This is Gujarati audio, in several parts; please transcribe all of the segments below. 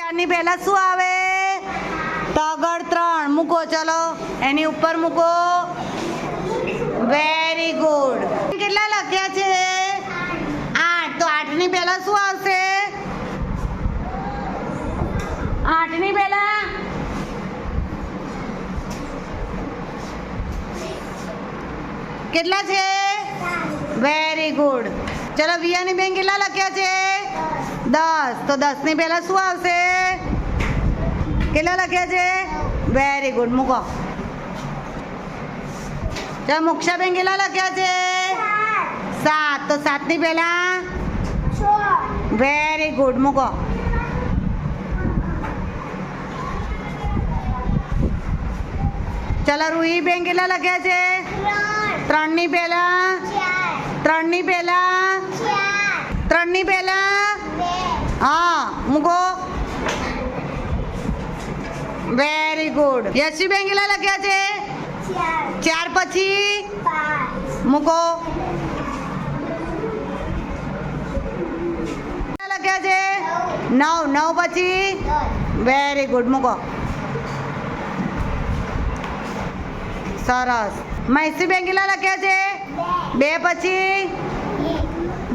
ની પહેલા શું આવે? તગડ 3 મૂકો. ચલો એની ઉપર મૂકો. Very good. કેટલા લખ્યા છે? 8. તો 8 ની પહેલા શું આવશે? 8 ની પહેલા કેટલા છે? Very good. ચલો વિયાની બેન કેટલા લખ્યા છે? 10. તો 10 ની પહેલા શું આવશે? કેટલા લખ્યા છે? Very good. મૂકો. ચલો મોક્ષાબેન કેટલા લખ્યા છે? 7. તો 7 ની પહેલા વેરી ગુડ. મૂકો. ચલો રૂહી બેન કેટલા લખ્યા છે? 3 ની પહેલા 3 ની પહેલા 3 ની પહેલા હા મૂકો. Very good. યશી બેન કેટલા લખ્યા છે? 4 પછી મૂકો. કેટલા લખ્યા છે? 9. 9 પછી વેરી ગુડ. મૂકો. સરસ. મૈસી બેન કેટલા લખ્યા છે? 2 પછી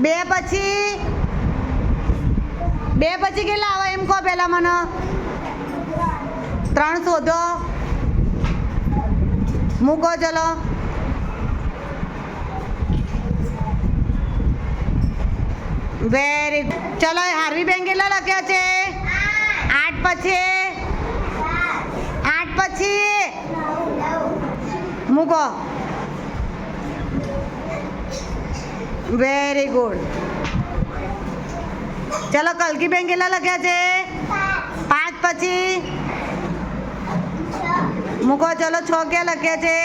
2 પછી 2 પછી કેટલા આવે એમ કહો પહેલા મને. 3 શોધો. મૂકો. ચલો વેરી ગુડ. ચલો હાર્વી બેન કેટલા લખ્યા છે? 8 પછી 8 પછી મૂકો. Very good. ચલો કલકી બેન કેટલા લખ્યા છે? 5 પછી મૂકો. ચલો 6 ક્યાં લખ્યા છે?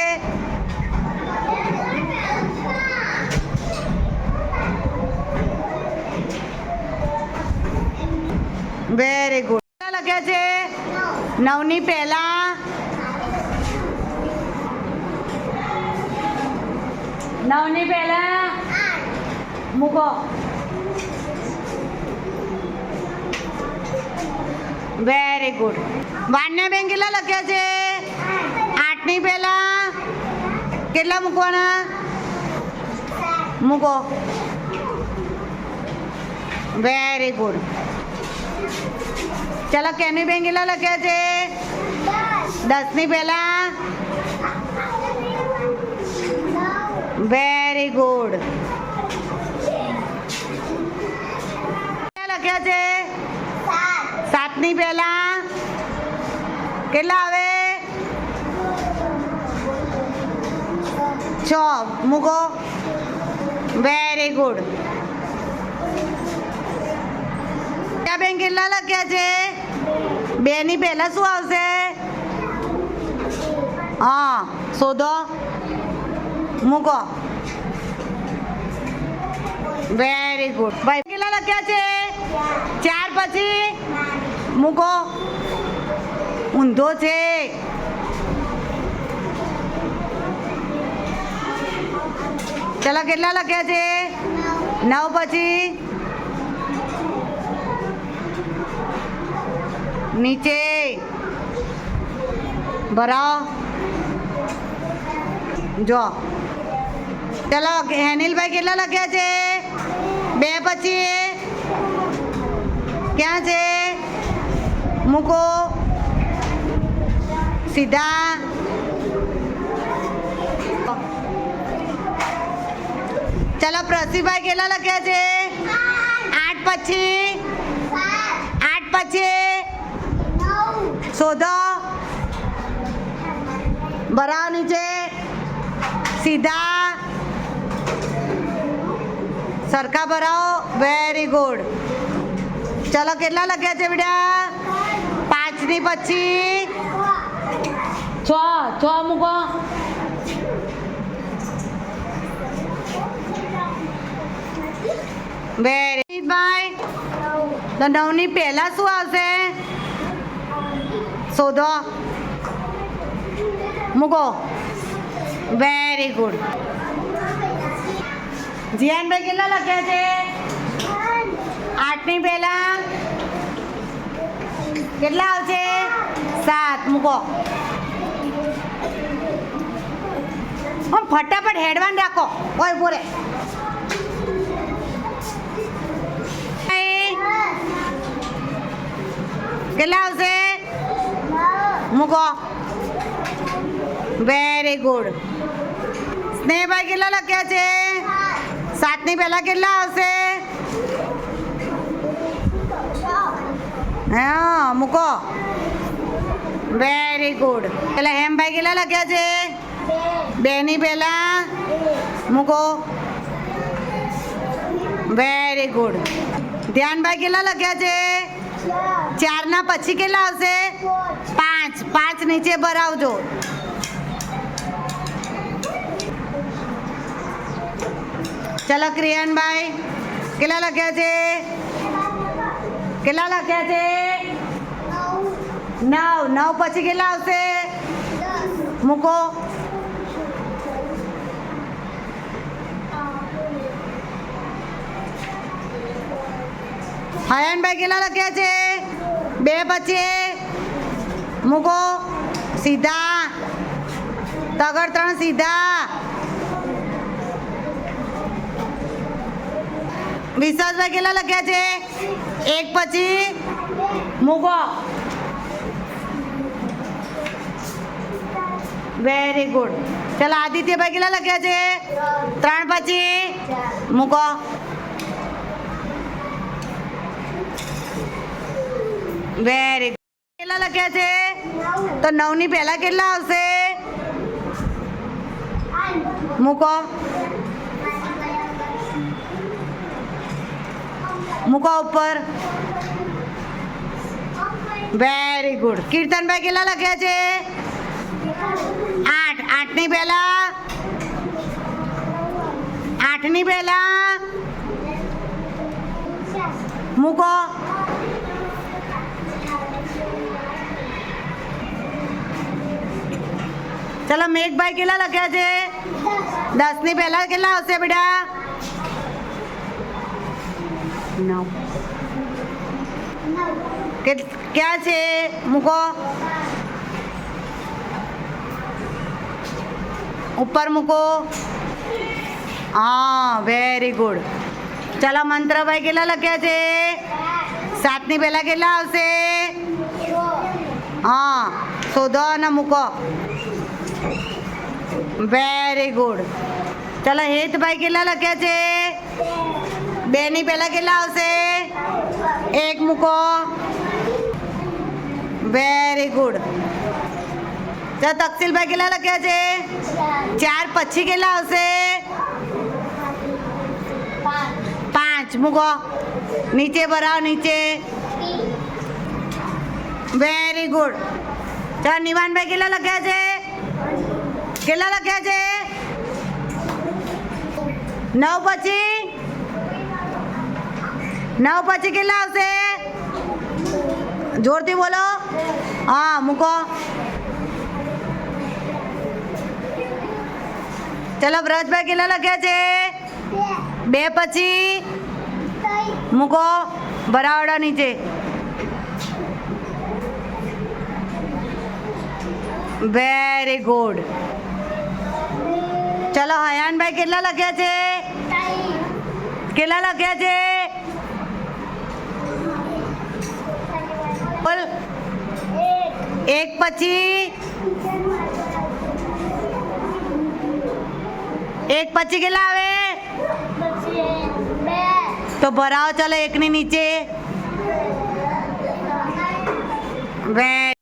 Very good. કેટલા લખ્યા છે? 9 ની પહેલા 9 ની પહેલા મૂકો. Very good. વાન્યા બેન કેટલા લખ્યા છે? 8 ની પહેલા કેટલા મૂકવાના? મૂકો. Very good. ચલો કેની બેન કેટલા લખ્યા છે? 10 ની પહેલા વેરી ગુડ. કેટલા લખ્યા છે? 7 ની પહેલા કેટલા આવે? 6 મૂકો. Very good. બેન કેટલા લખ્યા છે? 2 ની પહેલા શું આવશે? હા શોધો. મૂકો. Very good. ભાઈ કેટલા લખ્યા છે? 4 પછી મૂકો. ઊંધો છે. ચલો કેટલા લખ્યા છે? 9 પછી નીચે ભરાવો. જો ચલો હેનિલભાઈ કેટલા લખ્યા છે? 2 પછી ક્યાં છે? મૂકો. સીધા. ચલો પ્રસીભાઈ કેટલા લખ્યા છે? 8 પછી 8 પછી શોધો. ભરાવો નીચે. સીધા સરખા ભરાવો. Very good. ચલો કેટલા લખ્યા છે બેટા? 5 ની પછી 6 મૂકો. વેરી ભાઈ. તો 9 ની પહેલા શું આવશે? શોધો. મૂકો. Very good. જીયાનભાઈ કેટલા લખ્યા છે? 8 ની પહેલા કેટલા આવશે 7 મૂકો ફટાફટ હેડવાન રાખો ઓય બોરે કેટલા આવશે મૂકો વેરી ગુડ સ્નેહભાઈ કેટલા લખ્યા છે 7 ની પહેલા કેટલા આવશે હા મૂકો વેરી ગુડ પેલા હેમભાઈ કેટલા લખ્યા છે 2 ની પહેલા મૂકો વેરી ગુડ ધ્યાનભાઈ કેટલા લખ્યા છે 4 ના પછી કેટલા આવશે 5 નીચે ભરાવજો ચલો ક્રિયાનભાઈ કેટલા લખ્યા છે 9 પછી કેટલા આવશે મૂકો હયાનભાઈ કેટલા લખ્યા છે 2 પછી મૂકો સીધા તગડ 3 સીધા વિશ્વાસભાઈ કેટલા લખ્યા છે 1 પછી મૂકો વેરી ગુડ ચલો આદિત્યભાઈ કેટલા લખ્યા છે 3 પછી મૂકો વેરી ગુડ કેટલા લખ્યા છે તો 9 ની પહેલા કેટલા આવશે મૂકો ઉપર વેરી ગુડ કીર્તનભાઈ કેટલા લખ્યા છે 8 ની પહેલા 8 ની પહેલા મૂકો ચલો મેઘભાઈ કેટલા લખ્યા છે 10 ની પહેલા કેટલા આવશે બેટા 9 ક્યાં છે મૂકો ઉપર મૂકો હા વેરી ગુડ ચલો મંત્રભાઈ કેટલા લખ્યા છે 7 ની પહેલા કેટલા આવશે હા શોધો અને મૂકો વેરી ગુડ ચલો હેતભાઈ કેટલા લખ્યા છે 2 ની પહેલા કેટલા આવશે 1 મૂકો વેરી ગુડ ચલો તકસીલભાઈ કેટલા લખ્યા છે 4 પછી કેટલા આવશે 5 મૂકો નીચે ભરાવો નીચે વેરી ગુડ ચલો નિવાનભાઈ કેટલા લખ્યા છે 9 પછી 9 પછી કેટલા આવશે જોરથી બોલો હા મૂકો ચલો વ્રજભાઈ કેટલા લખ્યા છે 2 પછી મૂકો ભરાવડા નીચે વેરી ગુડ ચલો હયાનભાઈ કેટલા લખ્યા છે 1 પછી 1 પછી કેટલા આવે તો ભરાવો ચલો 1 ની નીચે વેરી